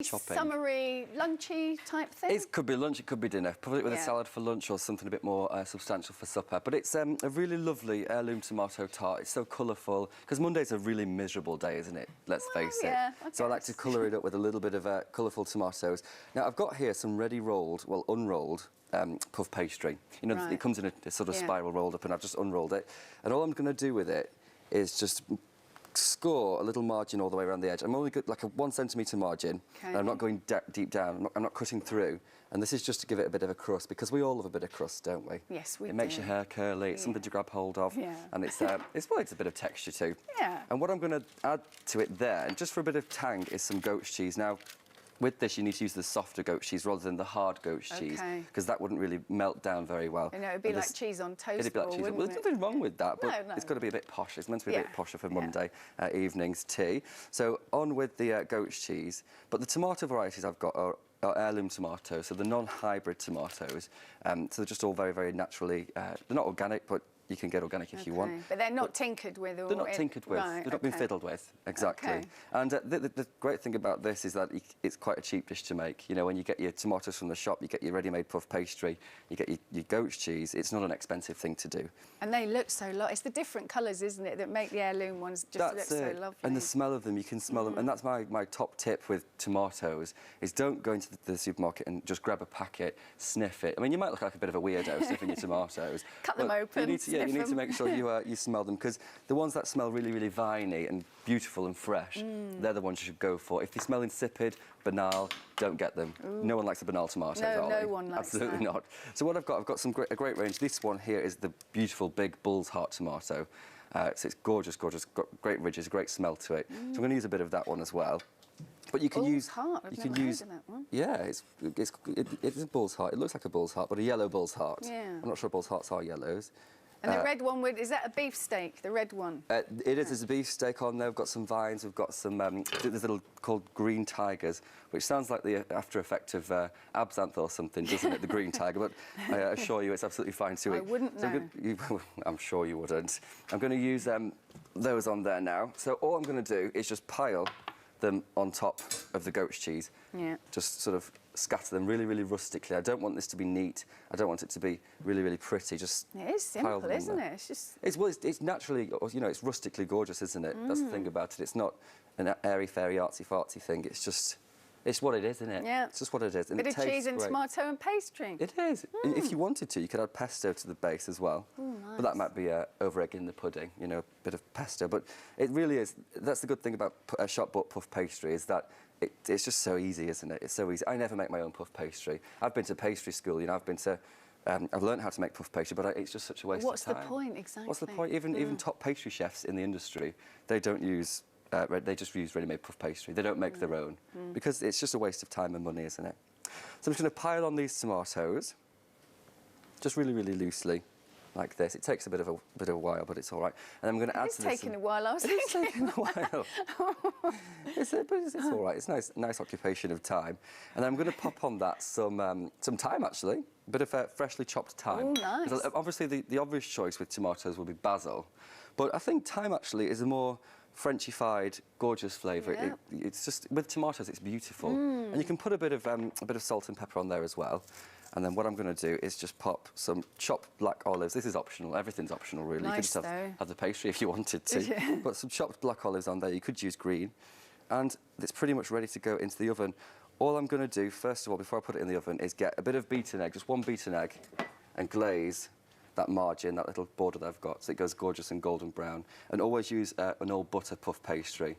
Chopping. Summery, lunchy type thing? It could be lunch, it could be dinner. Probably with a salad for lunch or something a bit more substantial for supper. But it's a really lovely heirloom tomato tart. It's so colourful, because Monday's a really miserable day, isn't it? Let's face it. So I like to colour it up with a little bit of colourful tomatoes. Now, I've got here some ready rolled, well, unrolled puff pastry. You know, it comes in a sort of spiral rolled up, and I've just unrolled it. And all I'm going to do with it is just score a little margin all the way around the edge. I'm only got like a 1 centimetre margin, and I'm not going deep down. I'm not cutting through. And this is just to give it a bit of a crust, because we all love a bit of crust, don't we? Yes, we do. It makes your hair curly. It's something to grab hold of, and it's well, it's a bit of texture too. And what I'm going to add to it there, and just for a bit of tang, is some goat's cheese. Now, with this, you need to use the softer goat's cheese rather than the hard goat's cheese, because that wouldn't really melt down very well. You know, it'd be like cheese on toast. It'd be like cheese on, well, there's nothing wrong with that, but it's got to be a bit posh. It's meant to be a bit posher for Monday evening's tea. So on with the goat's cheese. But the tomato varieties I've got are heirloom tomatoes, so the non-hybrid tomatoes. So they're just all very, very naturally, they're not organic, but you can get organic if you want. But they're not tinkered with? Or they're not tinkered with. They've not been fiddled with, exactly. And the great thing about this is that it's quite a cheap dish to make. You know, when you get your tomatoes from the shop, you get your ready-made puff pastry, you get your goat's cheese. It's not an expensive thing to do. And they look so lovely. It's the different colours, isn't it, that make the heirloom ones just look so lovely. And the smell of them, you can smell them. And that's my top tip with tomatoes, is don't go into the supermarket and just grab a packet, sniff it. I mean, you might look like a bit of a weirdo sniffing your tomatoes. Cut them open. You need to make sure you smell them, because the ones that smell really, really viney and beautiful and fresh, they're the ones you should go for. If they smell insipid, banal, don't get them. No one likes a banal tomato, no one likes Absolutely not. So what I've got some a great range. This one here is the beautiful big bull's heart tomato. So it's gorgeous, gorgeous, got great ridges, great smell to it. So I'm going to use a bit of that one as well. But you can use heart. I've never heard of that one. Yeah, it's a bull's heart. It looks like a bull's heart, but a yellow bull's heart. Yeah. I'm not sure bull's hearts are yellows. And the red one, is that a beef steak, the red one? It is. There's a beef steak on there. We've got some vines. We've got some, there's little called green tigers, which sounds like the after effect of absinthe or something, doesn't it, the green tiger? But I assure you it's absolutely fine to eat. I wouldn't know. I'm sure you wouldn't. I'm going to use those on there now. So all I'm going to do is just pile them on top of the goat's cheese. Just sort of scatter them really, really rustically. I don't want this to be neat. I don't want it to be really, really pretty. Just it is simple, isn't it? It's just... It's naturally, you know, it's rustically gorgeous, isn't it? That's the thing about it. It's not an airy-fairy, artsy-fartsy thing. It's just... It's what it is, isn't it? Yeah. It's just what it is. And bit of cheese and tomato and pastry. It is. If you wanted to, you could add pesto to the base as well. Nice. But that might be over-egging the pudding, you know, a bit of pesto. But it really is. That's the good thing about shop-bought puff pastry, is that it's just so easy, isn't it? It's so easy. I never make my own puff pastry. I've been to pastry school, you know, I've been to... I've learned how to make puff pastry, but it's just such a waste of time. What's the point, exactly? What's the point? Even top pastry chefs in the industry, they don't use... they just use ready-made puff pastry. They don't make their own, because it's just a waste of time and money, isn't it? So I'm just going to pile on these tomatoes, just really, really loosely, like this. It takes a bit of a while, but it's all right. And I'm going to add to this. It's taking a while. I was It's taking a while. But it's all right. It's nice occupation of time. And I'm going to pop on that some thyme, actually. A bit of freshly chopped thyme. Oh, nice. Obviously, the obvious choice with tomatoes will be basil, but I think thyme actually is a more Frenchified, gorgeous flavour. It's just, with tomatoes, it's beautiful. And you can put a bit of salt and pepper on there as well. And then what I'm going to do is just pop some chopped black olives. This is optional. Everything's optional, really. Nice, you could just have the pastry if you wanted to. Put some chopped black olives on there. You could use green. And it's pretty much ready to go into the oven. All I'm going to do, first of all, before I put it in the oven, is get a bit of beaten egg, just one beaten egg, and glaze that margin, that little border that I've got, so it goes gorgeous and golden brown. And always use an all butter puff pastry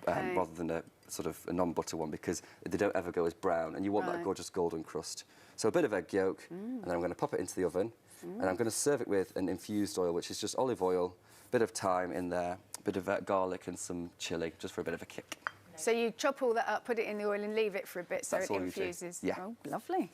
rather than a sort of a non-butter one, because they don't ever go as brown, and you want that gorgeous golden crust. So a bit of egg yolk, and then I'm going to pop it into the oven, and I'm going to serve it with an infused oil, which is just olive oil, a bit of thyme in there, a bit of garlic and some chilli, just for a bit of a kick. So you chop all that up, put it in the oil and leave it for a bit so it infuses? Yeah. Oh, lovely.